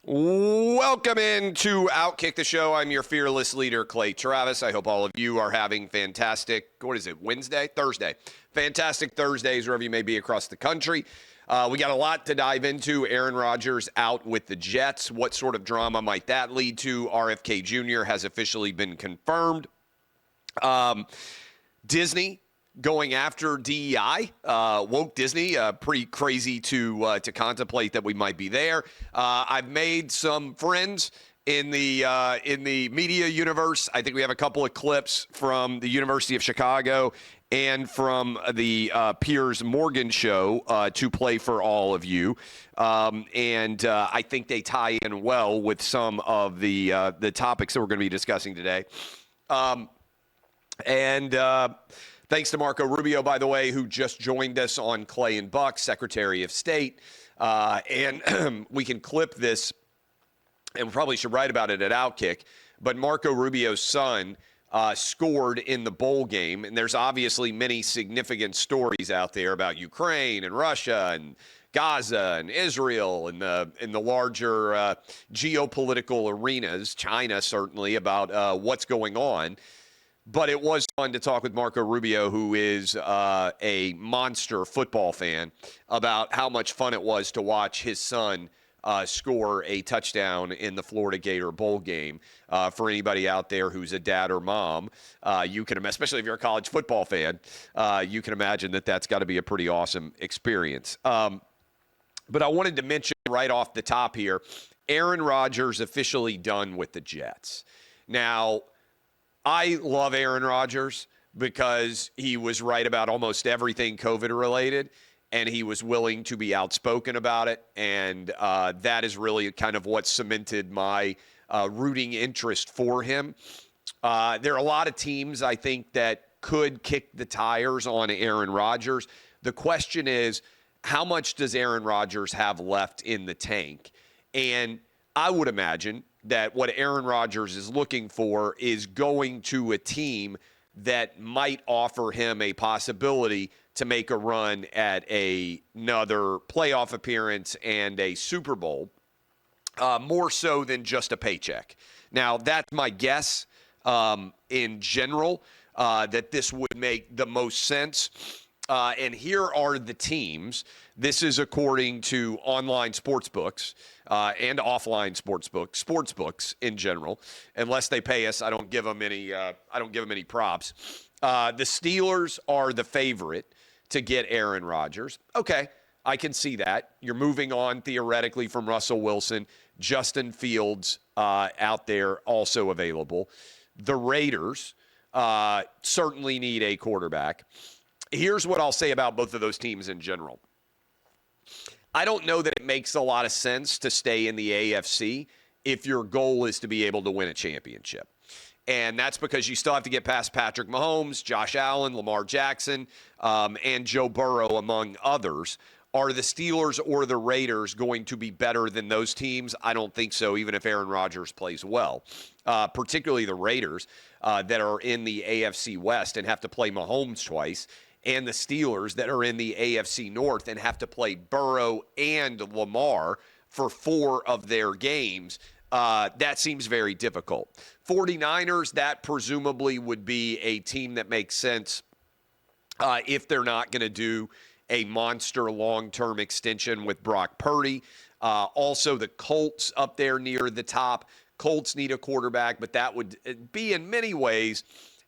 Welcome into OutKick the show. I'm your fearless leader, Clay Travis. I hope all of you are having fantastic, Thursday. Fantastic Thursdays wherever you may be across the country. We got a lot to dive into. Aaron Rodgers out with the Jets. What sort of drama might that lead to? RFK Jr. has officially been confirmed. Disney going after DEI, woke Disney, pretty crazy to contemplate that we might be there. I've made some friends in the media universe. I think we have a couple of clips from the University of Chicago and from the Piers Morgan show to play for all of you. And I think they tie in well with some of the topics that we're going to be discussing today. Thanks to Marco Rubio, by the way, who just joined us on Clay and Buck, Secretary of State. And we can clip this, and we probably should write about it at OutKick. But Marco Rubio's son scored in the bowl game, and there's obviously many significant stories out there about Ukraine and Russia and Gaza and Israel and the larger geopolitical arenas, China certainly, about what's going on. But it was fun to talk with Marco Rubio, who is a monster football fan, about how much fun it was to watch his son score a touchdown in the Florida Gator Bowl game. For anybody out there who's a dad or mom, you can, especially if you're a college football fan, you can imagine that that's got to be a pretty awesome experience. But I wanted to mention right off the top here, Aaron Rodgers officially done with the Jets. Now, I love Aaron Rodgers because he was right about almost everything COVID-related, and he was willing to be outspoken about it, and that is really kind of what cemented my rooting interest for him. There are a lot of teams, I think, that could kick the tires on Aaron Rodgers. The question is, how much does Aaron Rodgers have left in the tank? And I would imagine that what Aaron Rodgers is looking for is going to a team that might offer him a possibility to make a run at another playoff appearance and a Super Bowl, more so than just a paycheck. Now, that's my guess in general, that this would make the most sense. And here are the teams. This is according to online sportsbooks and offline sportsbooks in general. Unless they pay us, I don't give them any. I don't give them any props. The Steelers are the favorite to get Aaron Rodgers. Okay, I can see that. You're moving on theoretically from Russell Wilson. Justin Fields out there also available. The Raiders certainly need a quarterback. Here's what I'll say about both of those teams in general. I don't know that it makes a lot of sense to stay in the AFC if your goal is to be able to win a championship. And that's because you still have to get past Patrick Mahomes, Josh Allen, Lamar Jackson, and Joe Burrow, among others. Are the Steelers or the Raiders going to be better than those teams? I don't think so, even if Aaron Rodgers plays well. Particularly the Raiders that are in the AFC West and have to play Mahomes twice, and the Steelers that are in the AFC North and have to play Burrow and Lamar for 4 of their games. That seems very difficult. 49ers, that presumably would be a team that makes sense if they're not going to do a monster long-term extension with Brock Purdy. Also, the Colts up there near the top. Colts need a quarterback, but that would be in many ways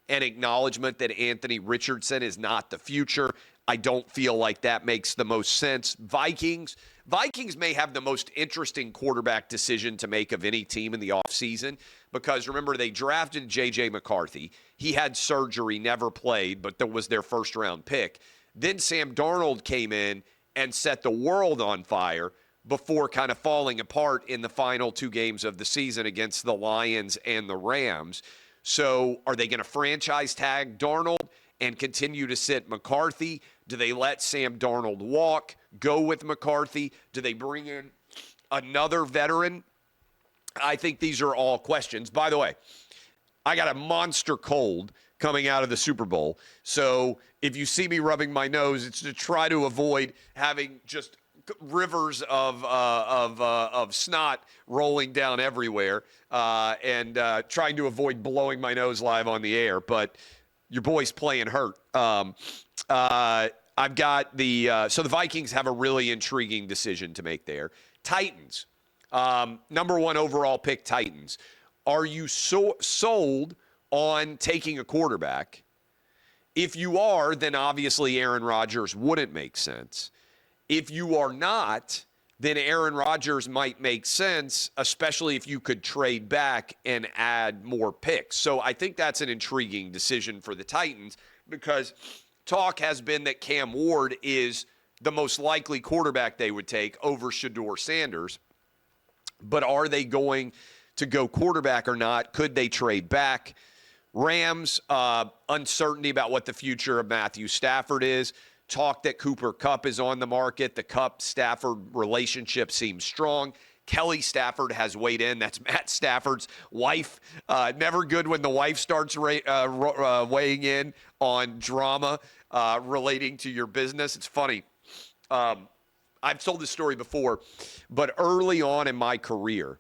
an acknowledgement that Anthony Richardson is not the future. I don't feel like that makes the most sense. Vikings may have the most interesting quarterback decision to make of any team in the offseason because, remember, they drafted J.J. McCarthy. He had surgery, never played, but that was their first-round pick. Then Sam Darnold came in and set the world on fire before kind of falling apart in the final 2 games of the season against the Lions and the Rams. So are they going to franchise tag Darnold and continue to sit McCarthy? Do they let Sam Darnold walk, go with McCarthy? Do they bring in another veteran? I think these are all questions. By the way, I got a monster cold coming out of the Super Bowl. So if you see me rubbing my nose, it's to try to avoid having just rivers of snot rolling down everywhere, and trying to avoid blowing my nose live on the air. But your boy's playing hurt. I've got so the Vikings have a really intriguing decision to make there. Titans, number 1 overall pick Titans. Are you sold on taking a quarterback? If you are, then obviously Aaron Rodgers wouldn't make sense. If you are not, then Aaron Rodgers might make sense, especially if you could trade back and add more picks. So I think that's an intriguing decision for the Titans, because talk has been that Cam Ward is the most likely quarterback they would take over Shedeur Sanders. But are they going to go quarterback or not? Could they trade back? Rams, uncertainty about what the future of Matthew Stafford is. Talk that Cooper Kupp is on the market. The Kupp-Stafford relationship seems strong. Kelly Stafford has weighed in. That's Matt Stafford's wife. Never good when the wife starts weighing in on drama relating to your business. It's funny. I've told this story before, but early on in my career,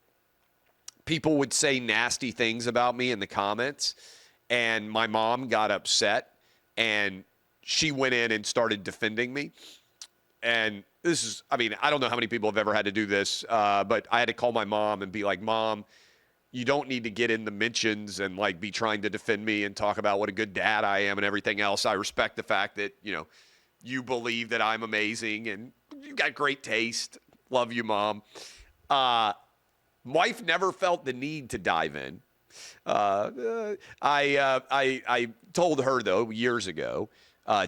people would say nasty things about me in the comments, and my mom got upset, and she went in and started defending me. And this is, I don't know how many people have ever had to do this, but I had to call my mom and be like, Mom, you don't need to get in the mentions and like be trying to defend me and talk about what a good dad I am and everything else. I respect the fact that, you believe that I'm amazing and you got great taste. Love you, Mom. Wife never felt the need to dive in. I told her, though, years ago,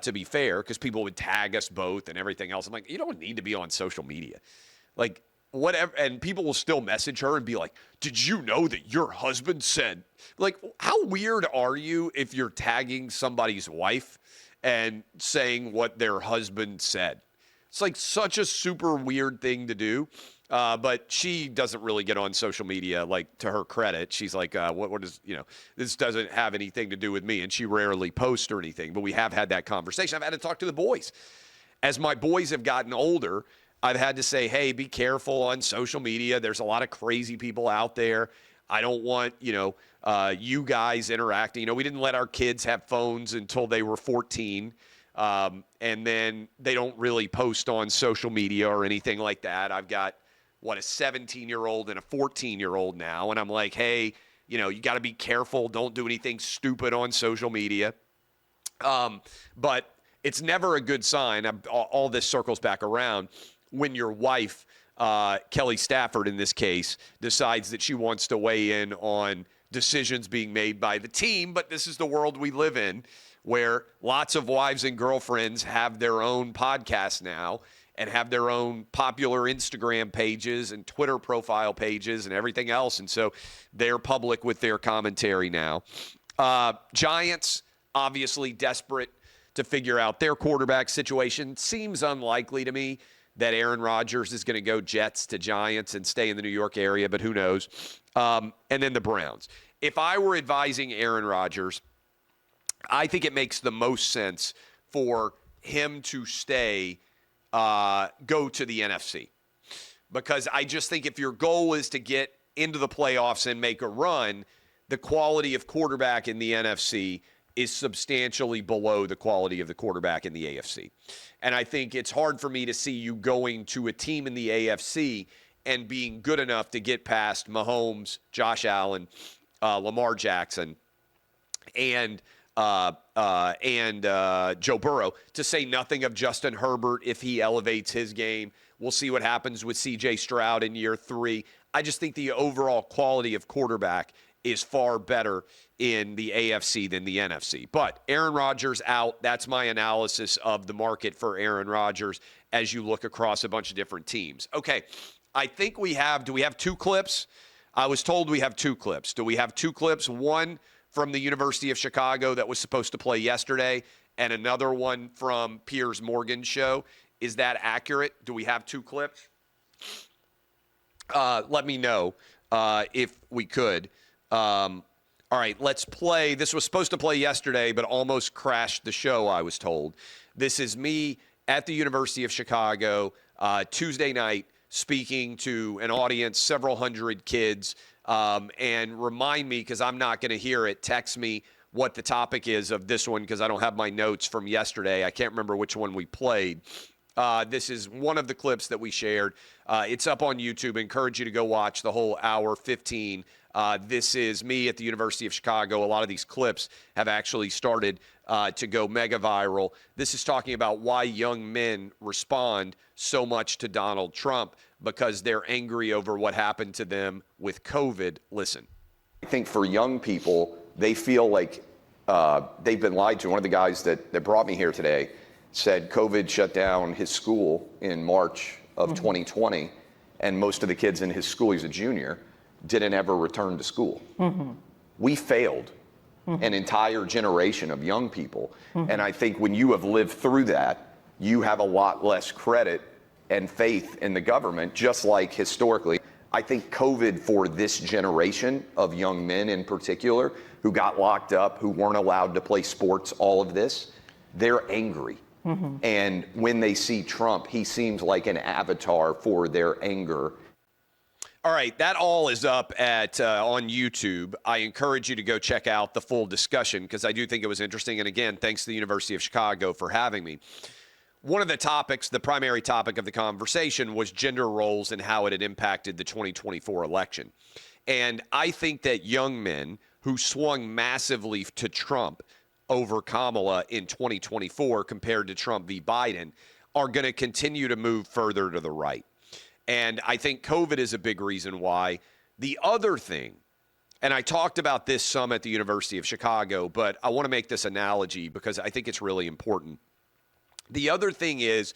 to be fair, because people would tag us both and everything else. I'm like, you don't need to be on social media. Like, whatever. And people will still message her and be like, did you know that your husband said? Like, how weird are you if you're tagging somebody's wife and saying what their husband said? It's like such a super weird thing to do. But she doesn't really get on social media, like, to her credit. She's like, what is, this doesn't have anything to do with me. And she rarely posts or anything. But we have had that conversation. I've had to talk to the boys. As my boys have gotten older, I've had to say, hey, be careful on social media. There's a lot of crazy people out there. I don't want, you guys interacting. We didn't let our kids have phones until they were 14. And then they don't really post on social media or anything like that. I've got, a 17-year-old and a 14-year-old now. And I'm like, hey, you got to be careful. Don't do anything stupid on social media. But it's never a good sign. All this circles back around when your wife, Kelly Stafford in this case, decides that she wants to weigh in on decisions being made by the team. But this is the world we live in, where lots of wives and girlfriends have their own podcasts now and have their own popular Instagram pages and Twitter profile pages and everything else. And so they're public with their commentary now. Giants, obviously desperate to figure out their quarterback situation. Seems unlikely to me that Aaron Rodgers is going to go Jets to Giants and stay in the New York area, but who knows? And then the Browns. If I were advising Aaron Rodgers, I think it makes the most sense for him to go to the NFC. Because I just think if your goal is to get into the playoffs and make a run, the quality of quarterback in the NFC is substantially below the quality of the quarterback in the AFC. And I think it's hard for me to see you going to a team in the AFC and being good enough to get past Mahomes, Josh Allen, Lamar Jackson, and Joe Burrow, to say nothing of Justin Herbert if he elevates his game. We'll see what happens with C.J. Stroud in year 3. I just think the overall quality of quarterback is far better in the AFC than the NFC. But Aaron Rodgers out. That's my analysis of the market for Aaron Rodgers as you look across a bunch of different teams. Okay, I think do we have 2 clips? I was told we have 2 clips. Do we have 2 clips? One from the University of Chicago that was supposed to play yesterday, and another one from Piers Morgan's show. Is that accurate? Do we have 2 clips? Let me know if we could. All right, let's play. This was supposed to play yesterday, but almost crashed the show, I was told. This is me at the University of Chicago Tuesday night speaking to an audience, several hundred kids, and remind me, because I'm not going to hear it, text me what the topic is of this one, because I don't have my notes from yesterday. I can't remember which one we played. This is one of the clips that we shared. It's up on YouTube. I encourage you to go watch the whole hour 15. This is me at the University of Chicago. A lot of these clips have actually started to go mega viral. This is talking about why young men respond so much to Donald Trump, because they're angry over what happened to them with COVID. Listen. I think for young people, they feel like they've been lied to. One of the guys that brought me here today said COVID shut down his school in March of 2020, and most of the kids in his school, he's a junior, didn't ever return to school. We failed an entire generation of young people. And I think when you have lived through that, you have a lot less credit and faith in the government, just like historically. I think COVID for this generation of young men in particular, who got locked up, who weren't allowed to play sports, all of this, they're angry. And when they see Trump, he seems like an avatar for their anger. All right, that all is up at on YouTube. I encourage you to go check out the full discussion, because I do think it was interesting. And again, thanks to the University of Chicago for having me. One of the topics, the primary topic of the conversation, was gender roles and how it had impacted the 2024 election. And I think that young men who swung massively to Trump over Kamala in 2024 compared to Trump v. Biden are going to continue to move further to the right. And I think COVID is a big reason why. The other thing, and I talked about this some at the University of Chicago, but I want to make this analogy because I think it's really important. The other thing is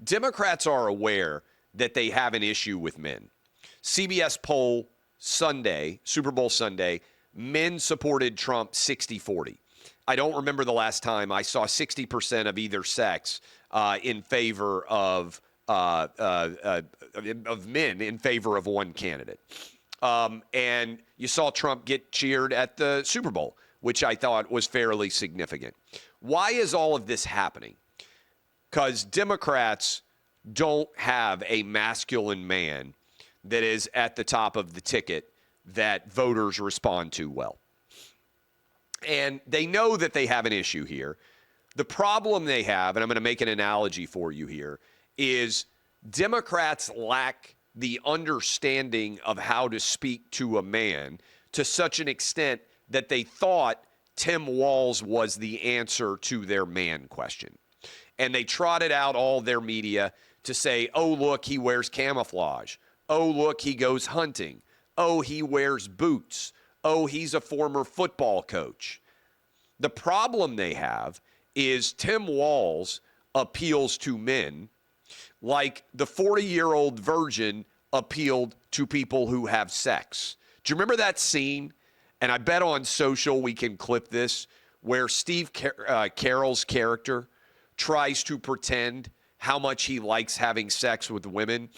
Democrats are aware that they have an issue with men. CBS poll Sunday, Super Bowl Sunday, men supported Trump 60-40. I don't remember the last time I saw 60% of either sex in favor of men in favor of one candidate. And you saw Trump get cheered at the Super Bowl, which I thought was fairly significant. Why is all of this happening? Because Democrats don't have a masculine man that is at the top of the ticket that voters respond to well. And they know that they have an issue here. The problem they have, and I'm going to make an analogy for you here, is Democrats lack the understanding of how to speak to a man to such an extent that they thought Tim Walz was the answer to their man question. And they trotted out all their media to say, oh, look, he wears camouflage. Oh, look, he goes hunting. Oh, he wears boots. Oh, he's a former football coach. The problem they have is Tim Walz appeals to men like the 40-year-old virgin appealed to people who have sex. Do you remember that scene? And I bet on social we can clip this, where Steve Carell's character tries to pretend how much he likes having sex with women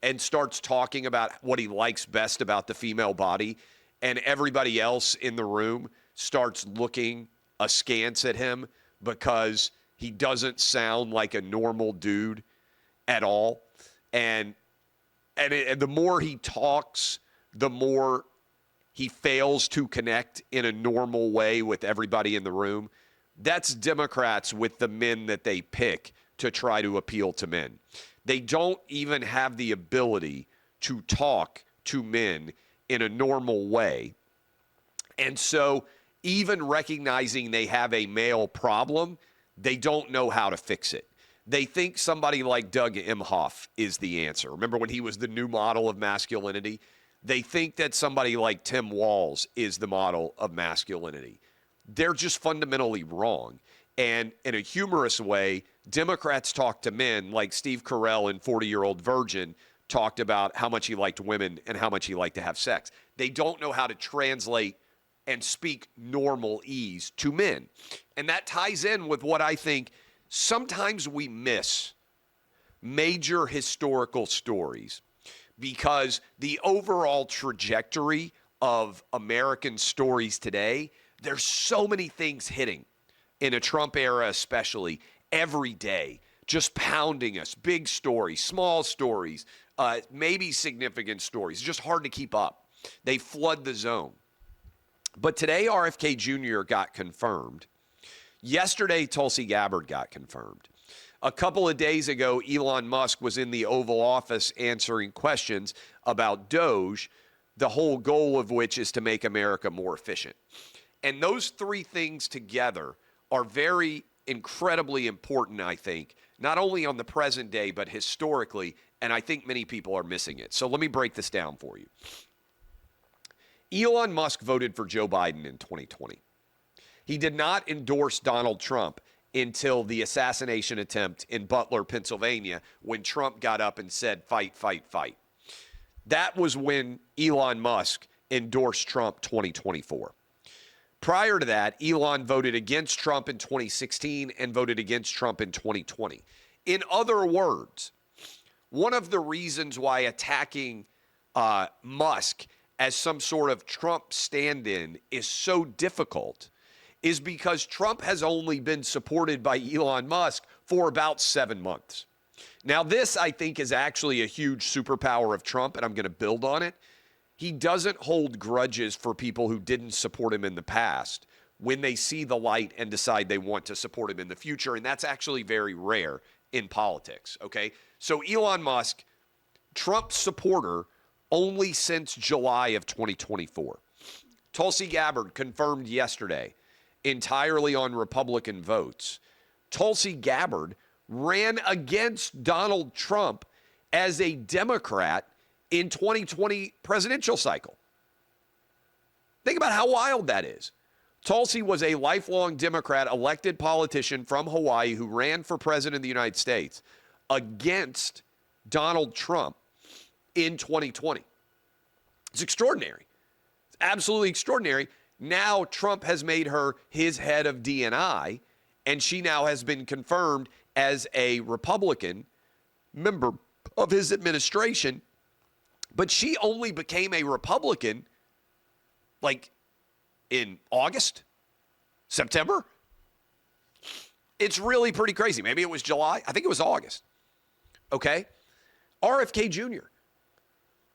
and starts talking about what he likes best about the female body, and everybody else in the room starts looking askance at him because he doesn't sound like a normal dude at all. And the more he talks, the more he fails to connect in a normal way with everybody in the room. That's Democrats with the men that they pick to try to appeal to men. They don't even have the ability to talk to men in a normal way. And so even recognizing they have a male problem, they don't know how to fix it. They think somebody like Doug Emhoff is the answer. Remember when he was the new model of masculinity? They think that somebody like Tim Walz is the model of masculinity. They're just fundamentally wrong. And in a humorous way, Democrats talk to men like Steve Carell in 40-Year-Old Virgin talked about how much he liked women and how much he liked to have sex. They don't know how to translate and speak normal ease to men. And that ties in with what I think sometimes we miss major historical stories because the overall trajectory of American stories today, there's so many things hitting in a Trump era especially every day just pounding us. Big stories, small stories, maybe significant stories. It's just hard to keep up. They flood the zone. But today, RFK Jr. got confirmed. Yesterday, Tulsi Gabbard got confirmed. A couple of days ago, Elon Musk was in the Oval Office answering questions about Doge, the whole goal of which is to make America more efficient. And those three things together are very incredibly important, I think, not only on the present day, but historically, and I think many people are missing it. So let me break this down for you. Elon Musk voted for Joe Biden in 2020. He did not endorse Donald Trump until the assassination attempt in Butler, Pennsylvania, when Trump got up and said, fight, fight, fight. That was when Elon Musk endorsed Trump 2024. Prior to that, Elon voted against Trump in 2016 and voted against Trump in 2020. In other words, one of the reasons why attacking Musk as some sort of Trump stand-in is so difficult is because Trump has only been supported by Elon Musk for about 7 months. Now, this, I think, is actually a huge superpower of Trump, and I'm going to build on it. He doesn't hold grudges for people who didn't support him in the past when they see the light and decide they want to support him in the future, and that's actually very rare in politics, okay? So Elon Musk, Trump supporter only since July of 2024. Tulsi Gabbard confirmed yesterday, entirely on Republican votes. Tulsi Gabbard ran against Donald Trump as a Democrat in 2020 presidential cycle. Think about how wild that is. Tulsi was a lifelong Democrat, elected politician from Hawaii who ran for president of the United States against Donald Trump in 2020. It's extraordinary. It's absolutely extraordinary. Now Trump has made her his head of D&I, and she now has been confirmed as a Republican member of his administration. But she only became a Republican like in August, September. It's really pretty crazy. Maybe it was July. I think it was August. Okay? RFK Jr.,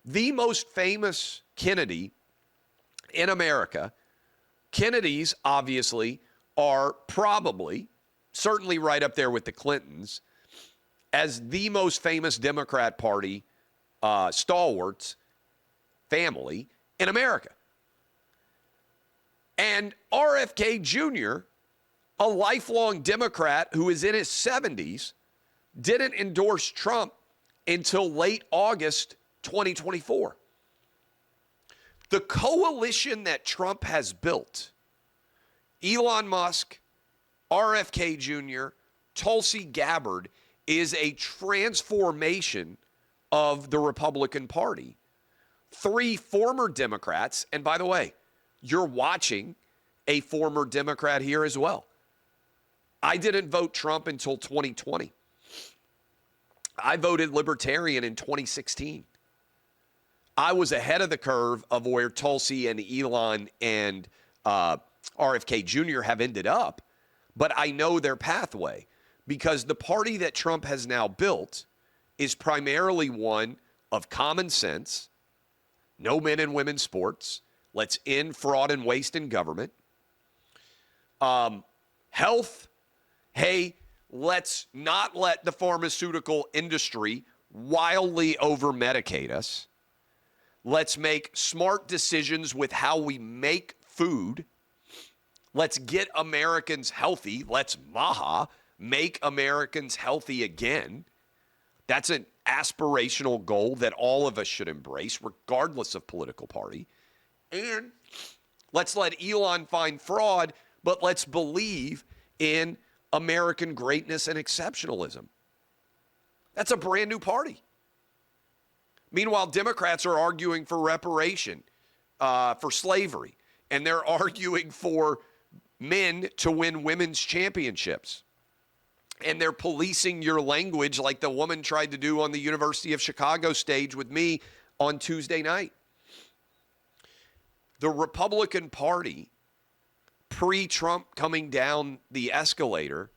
the most famous Kennedy in America. Kennedys, obviously, are probably, certainly right up there with the Clintons, as the most famous Democrat Party stalwarts family in America. And RFK Jr., a lifelong Democrat who is in his 70s, didn't endorse Trump until late August 2024. The coalition that Trump has built, Elon Musk, RFK Jr., Tulsi Gabbard, is a transformation of the Republican Party. 3 former Democrats, and by the way, you're watching a former Democrat here as well. I didn't vote Trump until 2020. I voted Libertarian in 2016. I was ahead of the curve of where Tulsi and Elon and RFK Jr. have ended up, but I know their pathway because the party that Trump has now built is primarily one of common sense, no men and women sports, let's end fraud and waste in government, health, hey, let's not let the pharmaceutical industry wildly over-medicate us. Let's make smart decisions with how we make food. Let's get Americans healthy. Let's make Americans healthy again. That's an aspirational goal that all of us should embrace, regardless of political party. And let's let Elon find fraud, but let's believe in American greatness and exceptionalism. That's a brand new party. Meanwhile, Democrats are arguing for reparation for slavery, and they're arguing for men to win women's championships. And they're policing your language like the woman tried to do on the University of Chicago stage with me on Tuesday night. The Republican Party, pre-Trump coming down the escalator,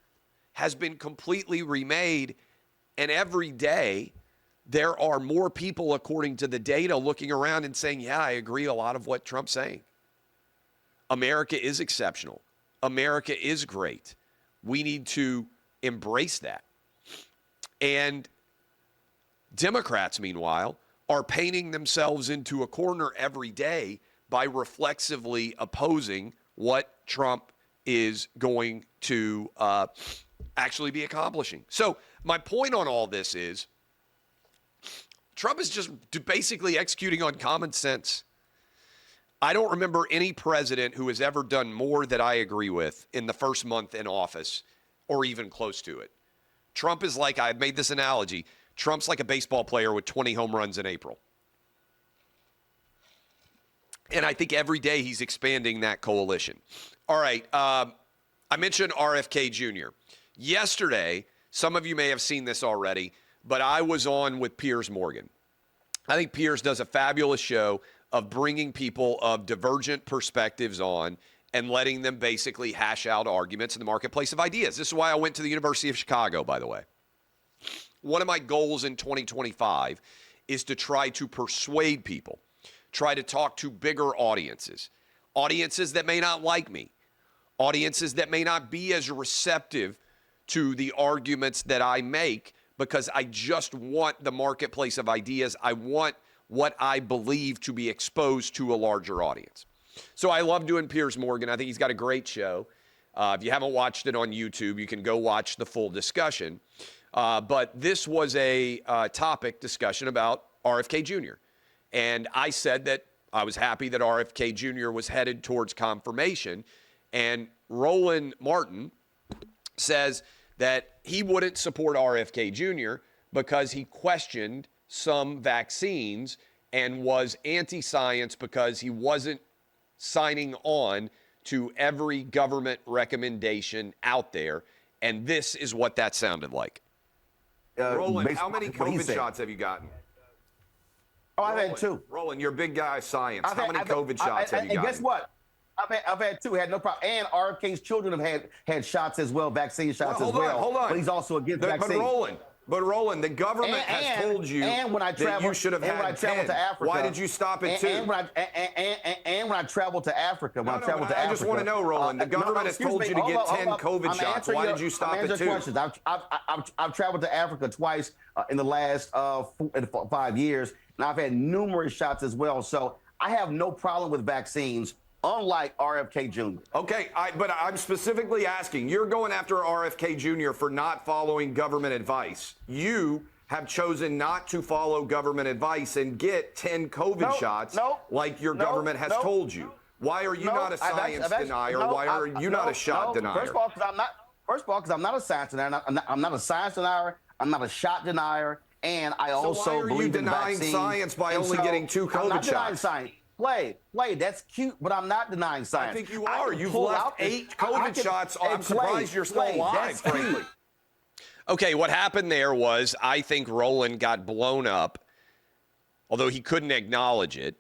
has been completely remade. And every day, there are more people, according to the data, looking around and saying, yeah, I agree a lot of what Trump's saying. America is exceptional. America is great. We need to embrace that. And Democrats, meanwhile, are painting themselves into a corner every day by reflexively opposing what Trump is going to actually be accomplishing. So my point on all this is Trump is just basically executing on common sense. I don't remember any president who has ever done more that I agree with in the first month in office or even close to it. Trump is like, I've made this analogy, Trump's like a baseball player with 20 home runs in April. And I think every day he's expanding that coalition. All right, I mentioned RFK Jr. Yesterday, some of you may have seen this already, but I was on with Piers Morgan. I think Piers does a fabulous show of bringing people of divergent perspectives on and letting them basically hash out arguments in the marketplace of ideas. This is why I went to the University of Chicago, by the way. One of my goals in 2025 is to try to persuade people, try to talk to bigger audiences, audiences that may not like me, audiences that may not be as receptive to the arguments that I make, because I just want the marketplace of ideas. I want what I believe to be exposed to a larger audience. So I love doing Piers Morgan. I think he's got a great show. If you haven't watched it on YouTube, you can go watch the full discussion. But this was a topic discussion about RFK Jr. And I said that I was happy that RFK Jr. was headed towards confirmation. And Roland Martin says that he wouldn't support RFK Jr. because he questioned some vaccines and was anti-science because he wasn't signing on to every government recommendation out there. And this is what that sounded like. Roland, how many COVID shots have you gotten? Oh, I've had 2. Roland, you're a big guy of science. How many COVID shots have you gotten? And guess what? I've had 2, had no problem. And RFK's children have had shots as well, vaccine shots as well. Hold on. But he's also against vaccines. But Roland, the government has told you that you should have had 10. To Africa, why did you stop at 2? And when I traveled to Africa, I just want to know, Roland, the government has told you to get 10 COVID shots. Why did you stop at 2? Questions. I've traveled to Africa twice in the last 5 years, and I've had numerous shots as well. So I have no problem with vaccines, unlike RFK Jr. Okay, but I'm specifically asking, you're going after RFK Jr. for not following government advice. You have chosen not to follow government advice and get 10 COVID shots like your government has told you. Why are you not a science denier? Why are you not a shot denier? First of all, because I'm not a science denier. I'm not a science denier. I'm not a shot denier. And I also believe in vaccines. Why are you denying science by only getting 2 COVID shots? I'm not denying science. Play. That's cute, but I'm not denying science. I think you are. You've left 8 COVID shots. I'm surprised you're still alive, frankly. Okay, what happened there was I think Roland got blown up, although he couldn't acknowledge it,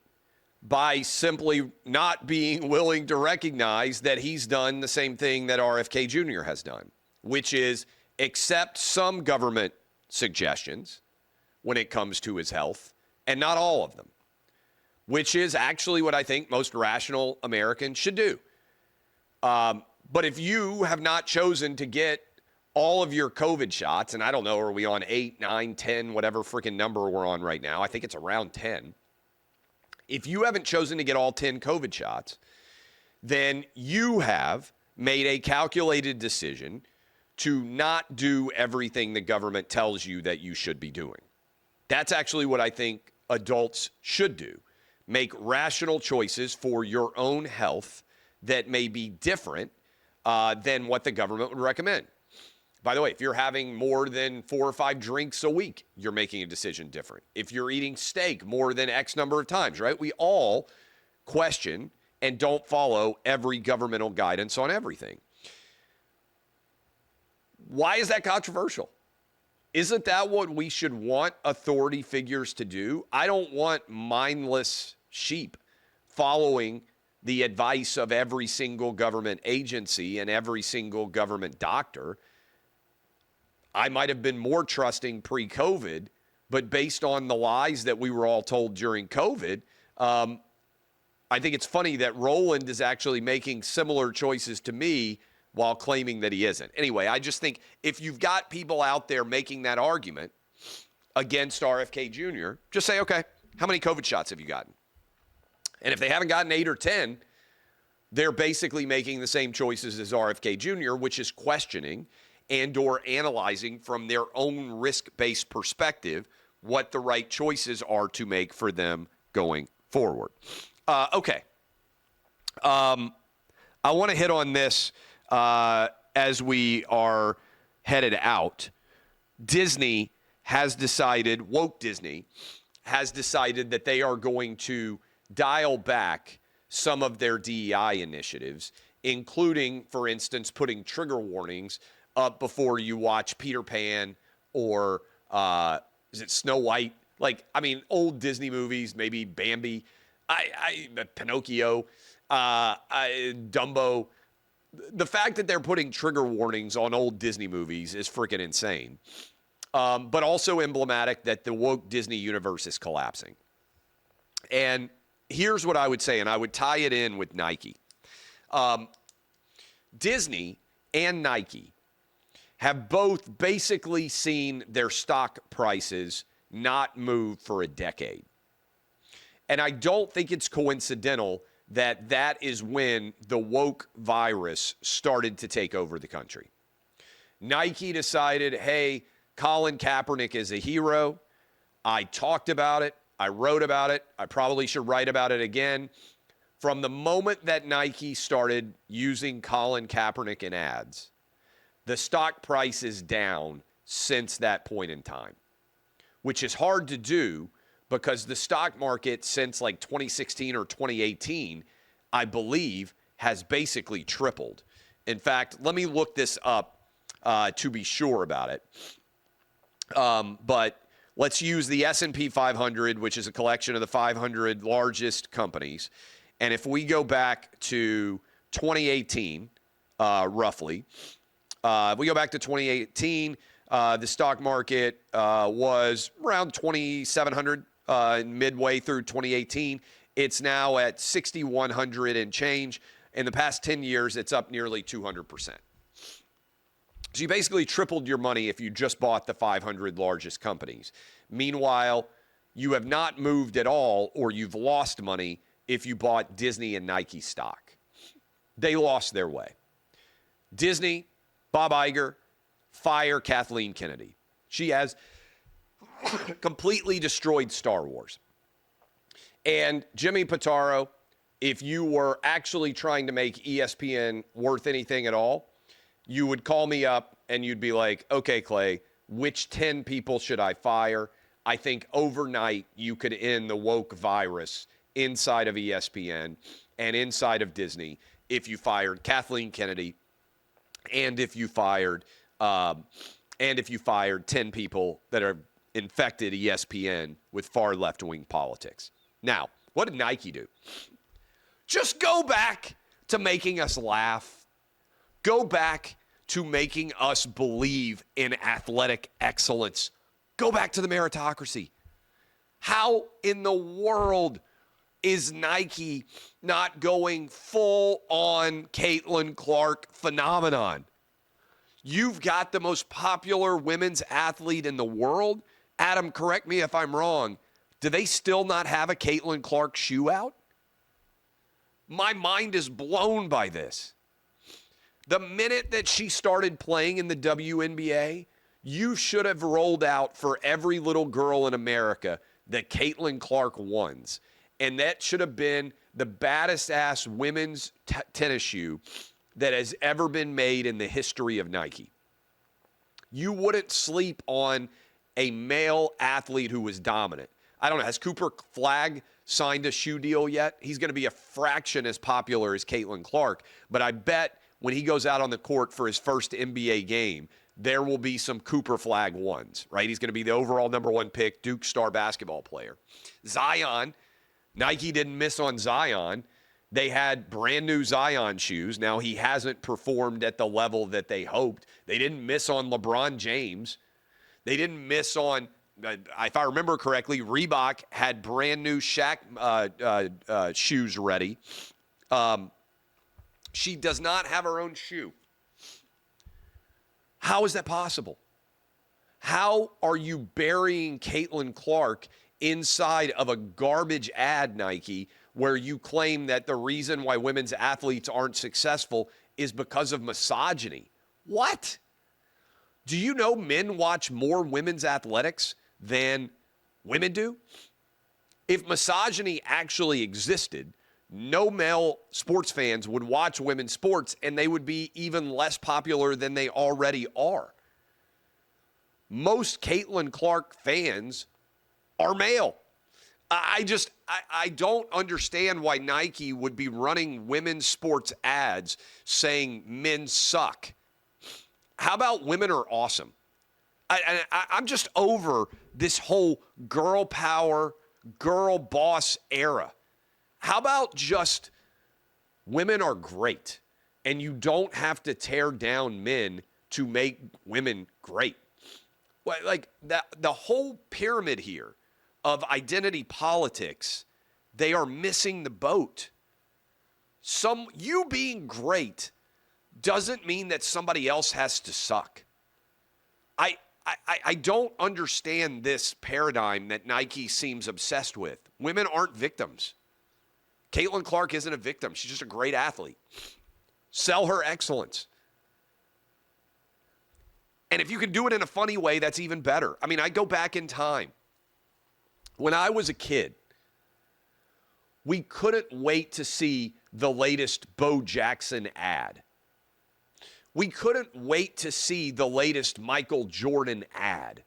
by simply not being willing to recognize that he's done the same thing that RFK Jr. has done, which is accept some government suggestions when it comes to his health, and not all of them, which is actually what I think most rational Americans should do. But if you have not chosen to get all of your COVID shots, and I don't know, are we on 8, 9, 10, whatever freaking number we're on right now? I think it's around 10. If you haven't chosen to get all 10 COVID shots, then you have made a calculated decision to not do everything the government tells you that you should be doing. That's actually what I think adults should do. Make rational choices for your own health that may be different than what the government would recommend. By the way, if you're having more than 4 or 5 drinks a week, you're making a decision different. If you're eating steak more than X number of times, right? We all question and don't follow every governmental guidance on everything. Why is that controversial? Isn't that what we should want authority figures to do? I don't want mindless sheep following the advice of every single government agency and every single government doctor. I might have been more trusting pre-COVID, but based on the lies that we were all told during COVID, I think it's funny that Roland is actually making similar choices to me while claiming that he isn't. Anyway, I just think if you've got people out there making that argument against RFK Jr., just say, okay, how many COVID shots have you gotten? And if they haven't gotten 8 or 10, they're basically making the same choices as RFK Jr., which is questioning and or analyzing from their own risk-based perspective what the right choices are to make for them going forward. Okay. I want to hit on this as we are headed out. Disney has decided, woke Disney, has decided that they are going to dial back some of their DEI initiatives, including, for instance, putting trigger warnings up before you watch Peter Pan or is it Snow White? Like, I mean, old Disney movies, maybe Bambi, Pinocchio, Dumbo. The fact that they're putting trigger warnings on old Disney movies is freaking insane. But also emblematic that the woke Disney universe is collapsing. And here's what I would say, and I would tie it in with Nike. Disney and Nike have both basically seen their stock prices not move for a decade. And I don't think it's coincidental that that is when the woke virus started to take over the country. Nike decided, hey, Colin Kaepernick is a hero. I talked about it. I wrote about it. I probably should write about it again. From the moment that Nike started using Colin Kaepernick in ads, the stock price is down since that point in time, which is hard to do because the stock market since like 2016 or 2018, I believe, has basically tripled. In fact, let me look this up to be sure about it. But let's use the S&P 500, which is a collection of the 500 largest companies. And if we go back to 2018, roughly, if we go back to 2018, the stock market was around 2,700 midway through 2018. It's now at 6,100 and change. In the past 10 years, it's up nearly 200%. So you basically tripled your money if you just bought the 500 largest companies. Meanwhile, you have not moved at all, or you've lost money if you bought Disney and Nike stock. They lost their way. Disney, Bob Iger, fire Kathleen Kennedy. She has completely destroyed Star Wars. And Jimmy Pitaro, if you were actually trying to make ESPN worth anything at all, you would call me up and you'd be like, okay, Clay, which 10 people should I fire? I think overnight you could end the woke virus inside of ESPN and inside of Disney if you fired Kathleen Kennedy and if you fired 10 people that are infected ESPN with far left-wing politics. Now, what did Nike do? Just go back to making us laugh. Go back to making us believe in athletic excellence. Go back to the meritocracy. How in the world is Nike not going full on Caitlin Clark phenomenon? You've got the most popular women's athlete in the world. Adam, correct me if I'm wrong. Do they still not have a Caitlin Clark shoe out? My mind is blown by this. The minute that she started playing in the WNBA, you should have rolled out for every little girl in America the Caitlin Clark ones. And that should have been the baddest ass women's tennis shoe that has ever been made in the history of Nike. You wouldn't sleep on a male athlete who was dominant. I don't know, has Cooper Flagg signed a shoe deal yet? He's going to be a fraction as popular as Caitlin Clark, but I bet when he goes out on the court for his first NBA game, there will be some Cooper Flagg ones, right? He's going to be the overall #1 pick, Duke star basketball player. Zion, Nike didn't miss on Zion. They had brand new Zion shoes. Now, he hasn't performed at the level that they hoped. They didn't miss on LeBron James. They didn't miss on, if I remember correctly, Reebok had brand new Shaq shoes ready. She does not have her own shoe. How is that possible? How are you burying Caitlin Clark inside of a garbage ad, Nike, where you claim that the reason why women's athletes aren't successful is because of misogyny? What? Do you know men watch more women's athletics than women do? If misogyny actually existed, no male sports fans would watch women's sports, and they would be even less popular than they already are. Most Caitlin Clark fans are male. I don't understand why Nike would be running women's sports ads saying men suck. How about women are awesome? I'm just over this whole girl power, girl boss era. How about just women are great, and you don't have to tear down men to make women great? Like that, the whole pyramid here of identity politics, they are missing the boat. You being great doesn't mean that somebody else has to suck. I don't understand this paradigm that Nike seems obsessed with. Women aren't victims. Caitlin Clark isn't a victim. She's just a great athlete. Sell her excellence. And if you can do it in a funny way, that's even better. I mean, I go back in time. When I was a kid, we couldn't wait to see the latest Bo Jackson ad. We couldn't wait to see the latest Michael Jordan ad.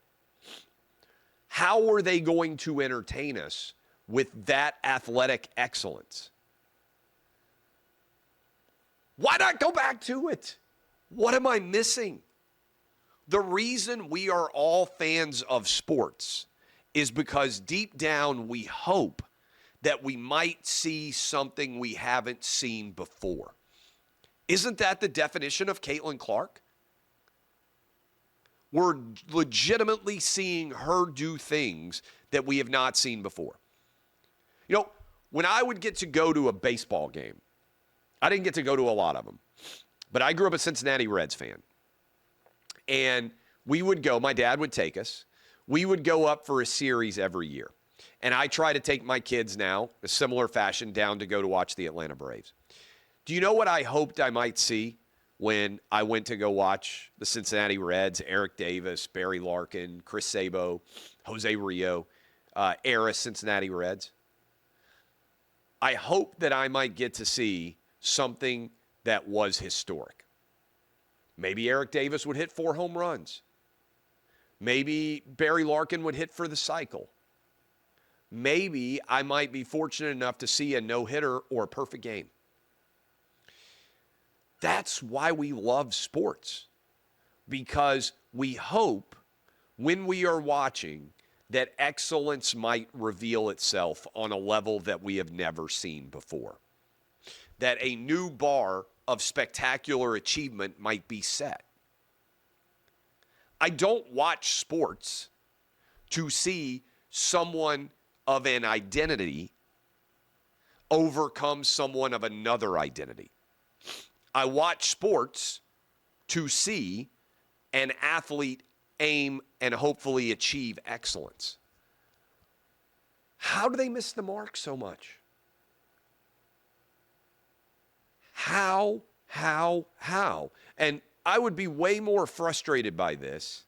How were they going to entertain us with that athletic excellence? Why not go back to it? What am I missing? The reason we are all fans of sports is because deep down we hope that we might see something we haven't seen before. Isn't that the definition of Caitlin Clark? We're legitimately seeing her do things that we have not seen before. You know, when I would get to go to a baseball game, I didn't get to go to a lot of them, but I grew up a Cincinnati Reds fan. And we would go, my dad would take us. We would go up for a series every year. And I try to take my kids now, a similar fashion, down to go to watch the Atlanta Braves. Do you know what I hoped I might see when I went to go watch the Cincinnati Reds, Eric Davis, Barry Larkin, Chris Sabo, Jose Rio, era Cincinnati Reds? I hoped that I might get to see something that was historic. Maybe Eric Davis would hit 4 home runs. Maybe Barry Larkin would hit for the cycle. Maybe I might be fortunate enough to see a no-hitter or a perfect game. That's why we love sports, because we hope when we are watching that excellence might reveal itself on a level that we have never seen before, that a new bar of spectacular achievement might be set. I don't watch sports to see someone of an identity overcome someone of another identity. I watch sports to see an athlete aim and hopefully achieve excellence. How do they miss the mark so much? How? And I would be way more frustrated by this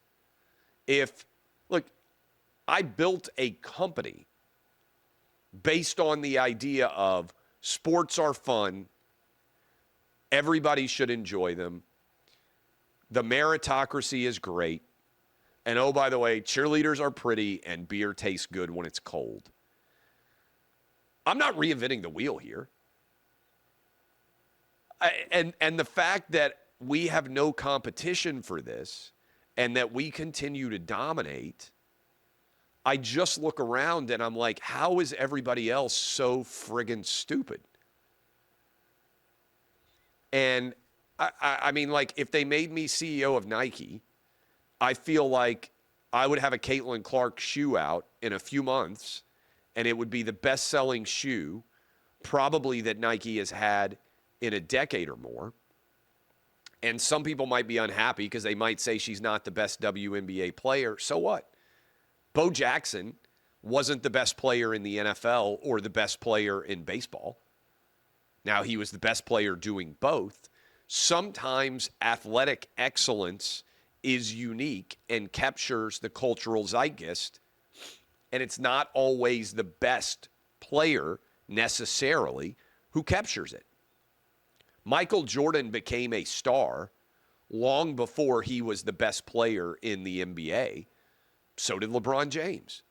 if, look, I built a company based on the idea of sports are fun, everybody should enjoy them, the meritocracy is great, and oh, by the way, cheerleaders are pretty and beer tastes good when it's cold. I'm not reinventing the wheel here. And the fact that we have no competition for this and that we continue to dominate, I just look around and I'm like, how is everybody else so friggin' stupid? And I mean, like, if they made me CEO of Nike, I feel like I would have a Caitlin Clark shoe out in a few months, and it would be the best-selling shoe probably that Nike has had in a decade or more. And some people might be unhappy because they might say she's not the best WNBA player. So what? Bo Jackson wasn't the best player in the NFL or the best player in baseball. Now, he was the best player doing both. Sometimes athletic excellence is unique and captures the cultural zeitgeist, and it's not always the best player necessarily who captures it. Michael Jordan became a star long before he was the best player in the NBA. So did LeBron James.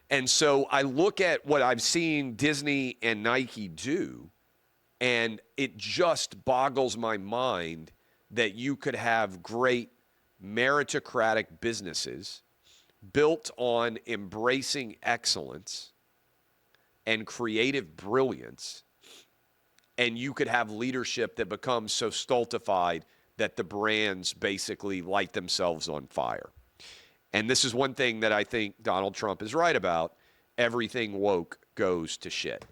And so I look at what I've seen Disney and Nike do, and it just boggles my mind that you could have great meritocratic businesses built on embracing excellence and creative brilliance, and you could have leadership that becomes so stultified that the brands basically light themselves on fire. And this is one thing that I think Donald Trump is right about. Everything woke goes to shit.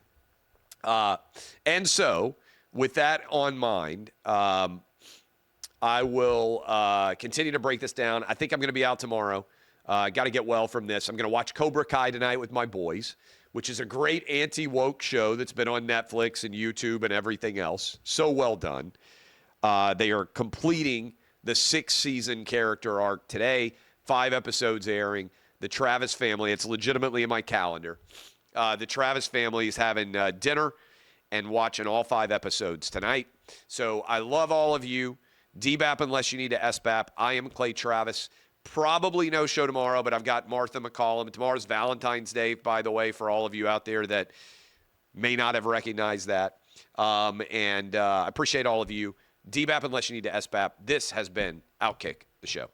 And so, with that on mind, I will continue to break this down. I think I'm going to be out tomorrow. Got to get well from this. I'm going to watch Cobra Kai tonight with my boys, which is a great anti-woke show that's been on Netflix and YouTube and everything else. So well done. They are completing the 6-season character arc today. 5 episodes airing. The Travis family, it's legitimately in my calendar. The Travis family is having dinner and watching all 5 episodes tonight. So I love all of you. DBAP unless you need to SBAP. I am Clay Travis. Probably no show tomorrow, but I've got Martha McCollum. Tomorrow's Valentine's Day, by the way, for all of you out there that may not have recognized that. I appreciate all of you. DBAP unless you need to SBAP. This has been OutKick, the show.